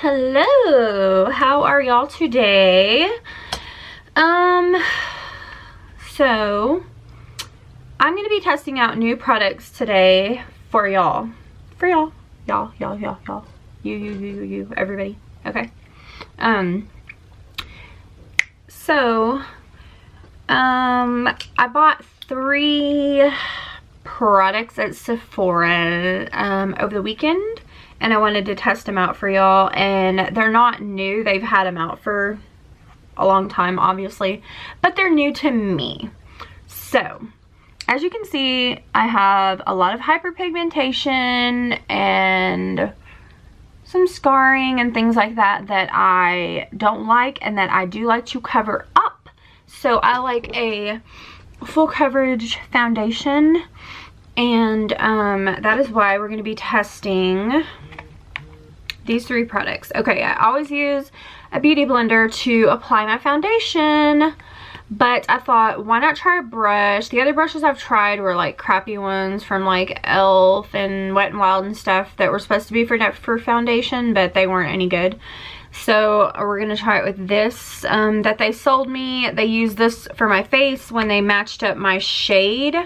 Hello, how are y'all today? So I'm gonna be testing out new products today for y'all. Y'all, you, everybody. Okay. I bought 3 products at Sephora over the weekend, and I wanted to test them out for y'all. And they're not new, they've had them out for a long time obviously, but they're new to me. So as you can see, I have a lot of hyperpigmentation and some scarring and things like that that I don't like and that I do like to cover up. So I like a full coverage foundation, and that is why we're going to be testing these 3 products. Okay, I always use a beauty blender to apply my foundation, but I thought, why not try a brush? The other brushes I've tried were like crappy ones from like e.l.f. and Wet n Wild and stuff that were supposed to be for foundation, but they weren't any good. So we're gonna try it with this that they sold me. They used this for my face when they matched up my shade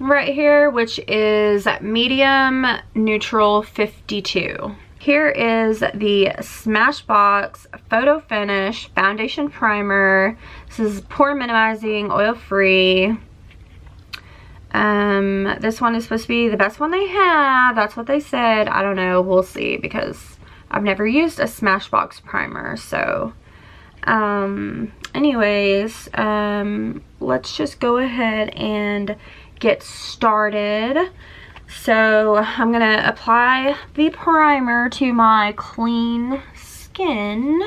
right here, which is medium neutral 52. Here is the Smashbox Photo Finish Foundation Primer. This is pore minimizing, oil free. This one is supposed to be the best one they have. That's what they said. I don't know, we'll see, because I've never used a Smashbox primer. So anyways, let's just go ahead and get started. So I'm gonna apply the primer to my clean skin.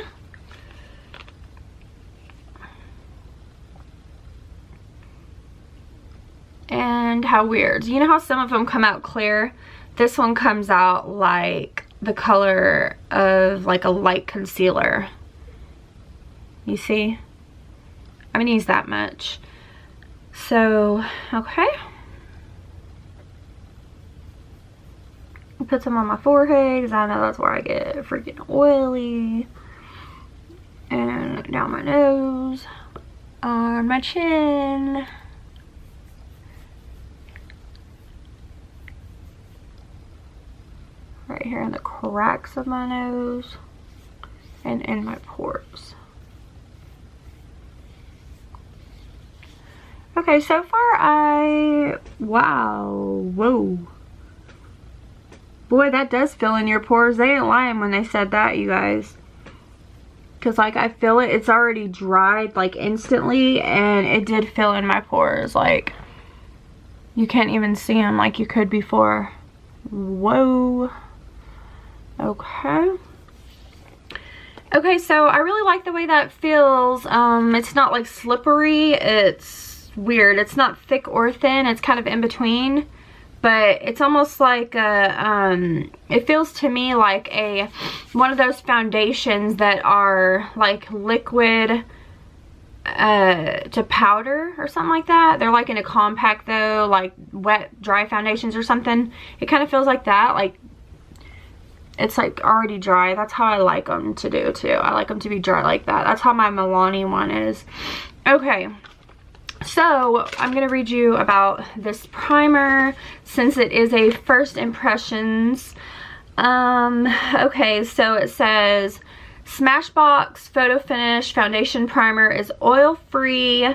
And how weird. You know how some of them come out clear? This one comes out like the color of like a light concealer. You see? I'm gonna use that much. So, okay. Put some on my forehead because I know that's where I get freaking oily. And down my nose, on my chin. Right here in the cracks of my nose. And in my pores. Okay, so far wow, whoa. Boy, that does fill in your pores. They ain't lying when they said that, you guys. Because, like, I feel it. It's already dried, like, instantly. And it did fill in my pores. Like, you can't even see them like you could before. Whoa. Okay. Okay, so I really like the way that feels. It's not, like, slippery. It's weird. It's not thick or thin. It's kind of in between. But it's almost like a, it feels to me like one of those foundations that are like liquid to powder or something like that. They're like in a compact though, like wet, dry foundations or something. It kind of feels like that, like it's like already dry. That's how I like them to do too. I like them to be dry like that. That's how my Milani one is. Okay. So I'm going to read you about this primer since it is a first impressions. Okay, so it says Smashbox Photo Finish Foundation Primer is oil free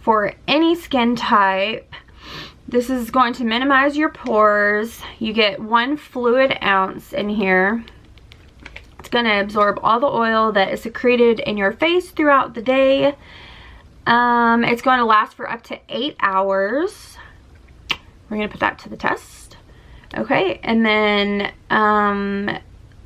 for any skin type. This is going to minimize your pores. You get 1 fluid ounce in here. It's going to absorb all the oil that is secreted in your face throughout the day. It's going to last for up to 8 hours. We're going to put that to the test. Okay, and then,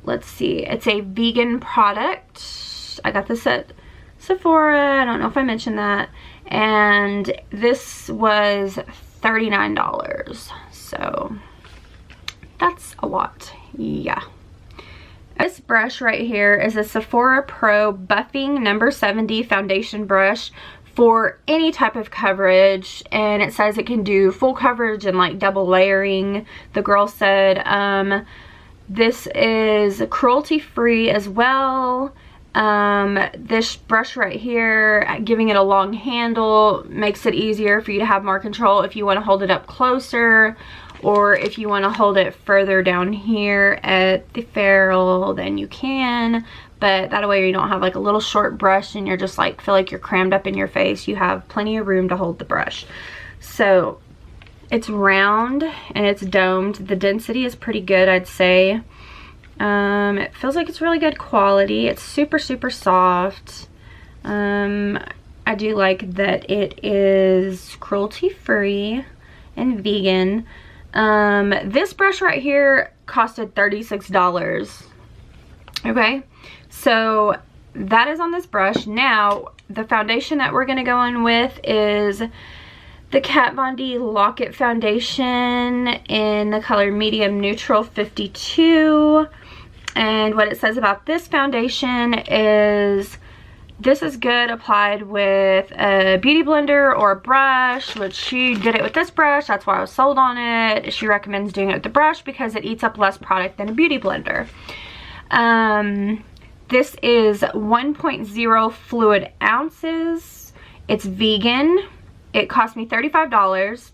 let's see. It's a vegan product. I got this at Sephora. I don't know if I mentioned that. And this was $39. So, that's a lot. Yeah. This brush right here is a Sephora Pro Buffing No. 70 Foundation Brush for any type of coverage, and it says it can do full coverage and like double layering, the girl said. This is cruelty free as well. This brush right here, giving it a long handle, makes it easier for you to have more control if you want to hold it up closer, or if you want to hold it further down here at the ferrule, then you can. But that way you don't have like a little short brush and you're just like, feel like you're crammed up in your face. You have plenty of room to hold the brush. So it's round and it's domed. The density is pretty good, I'd say. It feels like it's really good quality. It's super, super soft. I do like that it is cruelty free and vegan. This brush right here costed $36. Okay, so that is on this brush. Now, the foundation that we're gonna go in with is the Kat Von D Lock It Foundation in the color Medium Neutral 52. And what it says about this foundation is, this is good applied with a beauty blender or a brush, which she did it with this brush. That's why I was sold on it. She recommends doing it with the brush because it eats up less product than a beauty blender. This is 1.0 fluid ounces. It's vegan. It cost me $35.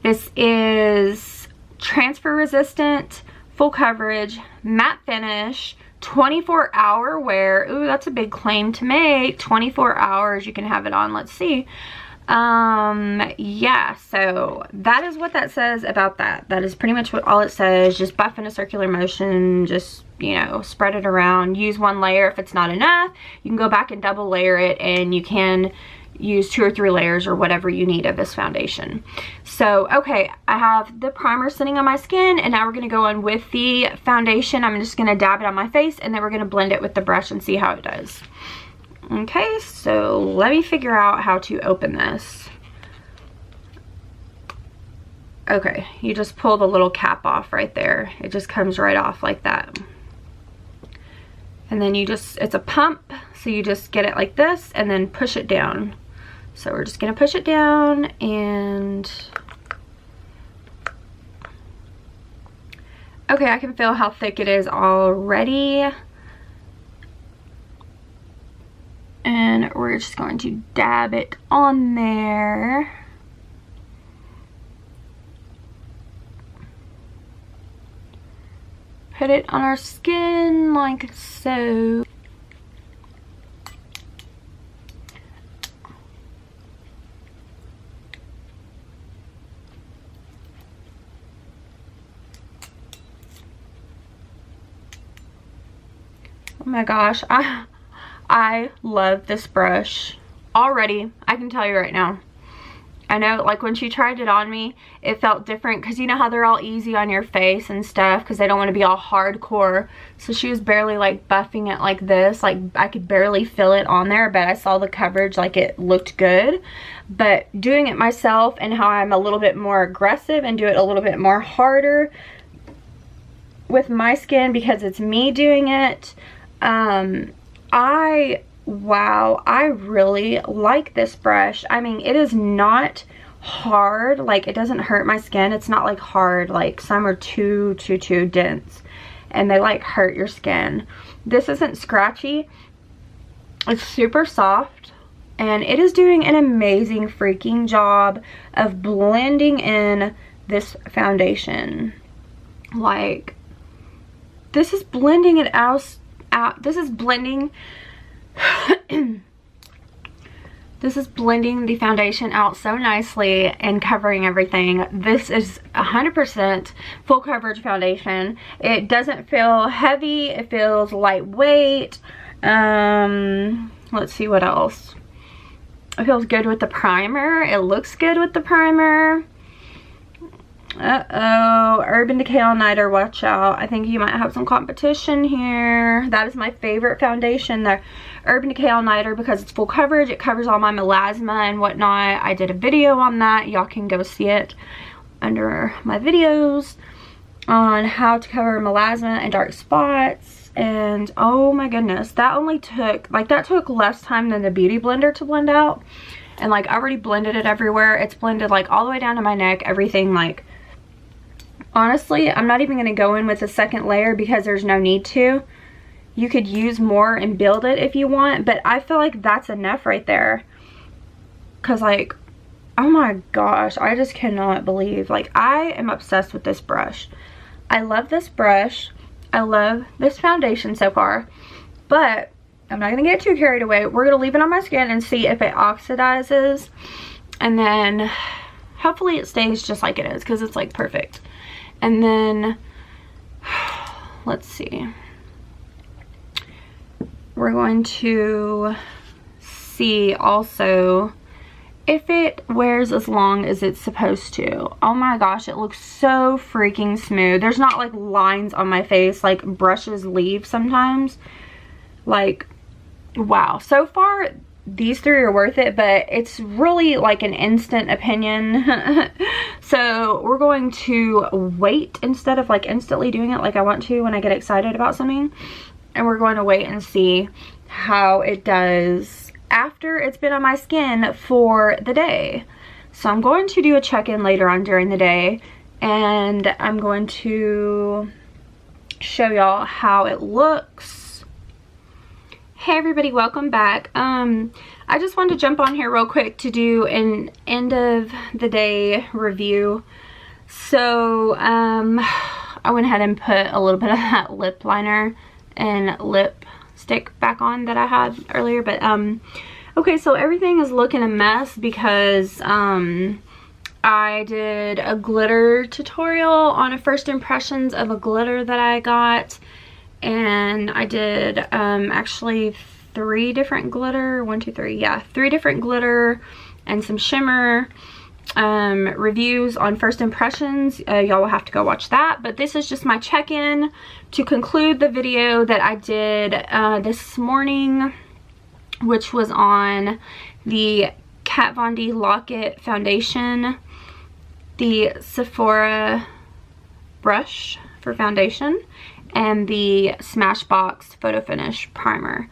This is transfer resistant, full coverage, matte finish, 24-hour wear. Ooh, that's a big claim to make. 24 hours you can have it on. Let's see. Yeah, so that is what that says about that. That is pretty much what all it says. Just buff in a circular motion. Just, you know, spread it around. Use one layer. If it's not enough, you can go back and double layer it, and you can use 2 or 3 layers or whatever you need of this foundation. So, okay, I have the primer sitting on my skin, and now we're gonna go in with the foundation. I'm just gonna dab it on my face, and then we're gonna blend it with the brush and see how it does. Okay, so let me figure out how to open this. Okay, you just pull the little cap off right there. It just comes right off like that. And then you just, it's a pump, so you just get it like this and then push it down. So we're just gonna push it down, and okay, I can feel how thick it is already. And we're just going to dab it on there. Put it on our skin like so. Oh my gosh, I love this brush already. I can tell you right now. I know, like, when she tried it on me, it felt different because you know how they're all easy on your face and stuff because they don't want to be all hardcore. So she was barely like buffing it like this. Like, I could barely feel it on there, but I saw the coverage, like it looked good. But doing it myself and how I'm a little bit more aggressive and do it a little bit more harder with my skin because it's me doing it, wow, I really like this brush. I mean, it is not hard. Like, it doesn't hurt my skin. It's not like hard. Like, some are too dense and they like hurt your skin. This isn't scratchy. It's super soft, and it is doing an amazing freaking job of blending in this foundation. Like, this is blending it out. This is blending this is blending the foundation out so nicely and covering everything. This is 100% full coverage foundation. It doesn't feel heavy. It feels lightweight. Let's see what else. It feels good with the primer. It looks good with the primer. Uh-oh, Urban Decay All Nighter, watch out. I think you might have some competition here. That is my favorite foundation, the Urban Decay All Nighter, because it's full coverage. It covers all my melasma and whatnot. I did a video on that. Y'all can go see it under my videos on how to cover melasma and dark spots. And oh my goodness, that only took, like, that took less time than the Beauty Blender to blend out. And like, I already blended it everywhere. It's blended like all the way down to my neck, everything, like Honestly, I'm not even going to go in with a second layer because there's no need to. You could use more and build it if you want, but I feel like that's enough right there. Because like, oh my gosh, I just cannot believe, like, I am obsessed with this brush. I love this brush. I love this foundation so far, but I'm not going to get too carried away. We're going to leave it on my skin and see if it oxidizes, and then hopefully it stays just like it is because it's like perfect. And then let's see, we're going to see also if it wears as long as it's supposed to. Oh my gosh, it looks so freaking smooth. There's not like lines on my face like brushes leave sometimes. Like, wow. So far, these three are worth it, but it's really like an instant opinion. So we're going to wait instead of like instantly doing it like I want to when I get excited about something. And we're going to wait and see how it does after it's been on my skin for the day. So I'm going to do a check-in later on during the day, and I'm going to show y'all how it looks. Hey everybody, welcome back. I just wanted to jump on here real quick to do an end of the day review. So I went ahead and put a little bit of that lip liner and lipstick back on that I had earlier, but okay, so everything is looking a mess because I did a glitter tutorial on a first impressions of a glitter that I got, and I did actually three different glitter, three different glitter and some shimmer reviews on first impressions. Y'all will have to go watch that, but this is just my check-in to conclude the video that I did this morning, which was on the Kat Von D Lock-It foundation, the Sephora brush for foundation, and the Smashbox Photo Finish primer.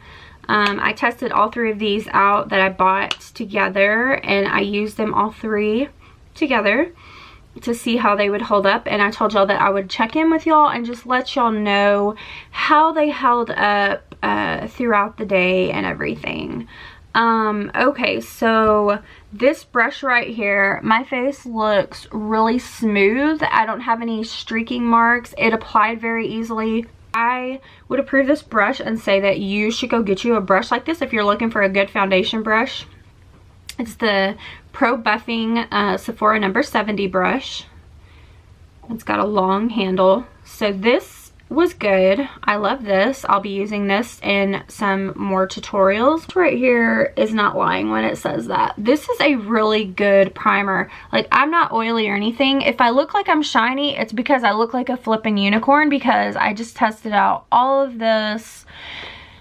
I tested all three of these out that I bought together, and I used them all three together to see how they would hold up, and I told y'all that I would check in with y'all and just let y'all know how they held up throughout the day and everything. Okay, so this brush right here, my face looks really smooth. I don't have any streaking marks. It applied very easily. I would approve this brush and say that you should go get you a brush like this if you're looking for a good foundation brush. It's the Pro Buffing Sephora number 70 brush. It's got a long handle. So this was good. I love this. I'll be using this in some more tutorials. Right here is not lying when it says that. This is a really good primer. Like, I'm not oily or anything. If I look like I'm shiny, it's because I look like a flippin' unicorn, because I just tested out all of this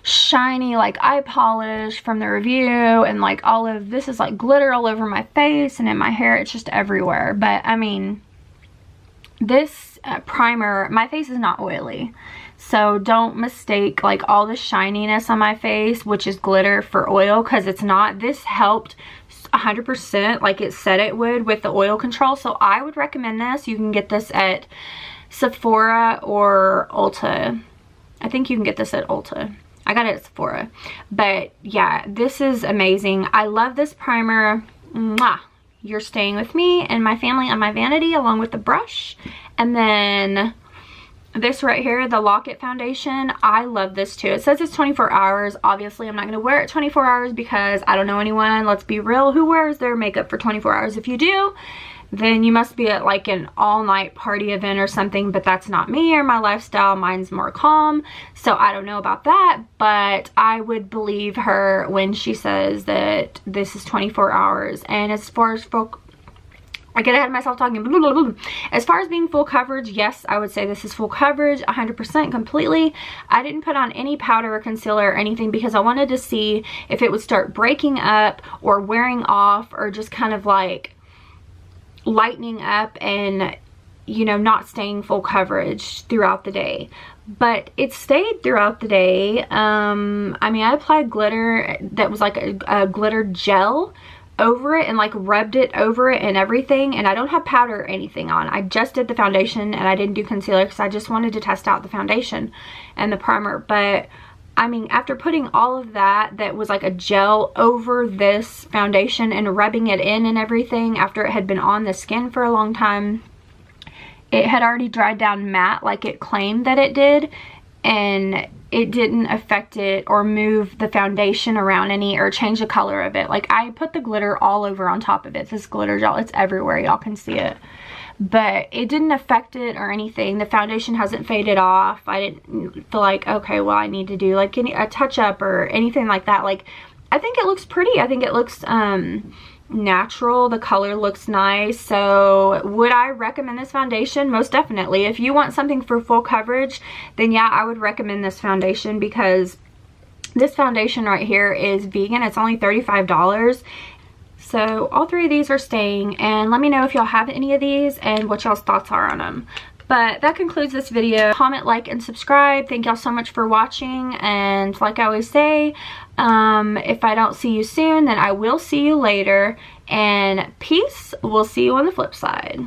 shiny like eye polish from the review, and like all of this is like glitter all over my face and in my hair. It's just everywhere. But I mean, this primer, my face is not oily, so don't mistake like all the shininess on my face, which is glitter, for oil, because it's not. This helped 100% like it said it would with the oil control. So I would recommend this. You can get this at Sephora or Ulta. I think you can get this at Ulta. I got it at Sephora. But yeah, this is amazing. I love this primer. Mwah. You're staying with me and my family on my vanity, along with the brush. And then this right here, the Lock-It foundation, I love this too. It says it's 24 hours. Obviously, I'm not going to wear it 24 hours because I don't know anyone, let's be real, who wears their makeup for 24 hours. If you do, then you must be at like an all-night party event or something, but that's not me or my lifestyle. Mine's more calm, so I don't know about that, but I would believe her when she says that this is 24 hours. And as far as I get ahead of myself talking. Blah, blah, blah. As far as being full coverage, yes, I would say this is full coverage, 100% completely. I didn't put on any powder or concealer or anything because I wanted to see if it would start breaking up or wearing off, or just kind of like lightening up and, you know, not staying full coverage throughout the day. But it stayed throughout the day. I mean, I applied glitter that was like a glitter gel over it and like rubbed it over it and everything, and I don't have powder or anything on. I just did the foundation and I didn't do concealer because I just wanted to test out the foundation and the primer. But I mean, after putting all of that was like a gel over this foundation and rubbing it in and everything, after it had been on the skin for a long time, it had already dried down matte like it claimed that it did, and it didn't affect it or move the foundation around any or change the color of it. Like, I put the glitter all over on top of it. This glitter gel, it's everywhere, y'all can see it, but it didn't affect it or anything. The foundation hasn't faded off. I didn't feel like, okay, well, I need to do like a touch up or anything like that. Like, I think it looks pretty. I think it looks natural. The color looks nice. So would I recommend this foundation? Most definitely. If you want something for full coverage, then yeah, I would recommend this foundation, because this foundation right here is vegan. It's only $35. So all three of these are staying, and let me know if y'all have any of these and what y'all's thoughts are on them. But that concludes this video. Comment, like, and subscribe. Thank y'all so much for watching, and like I always say, if I don't see you soon, then I will see you later, and peace. We'll see you on the flip side.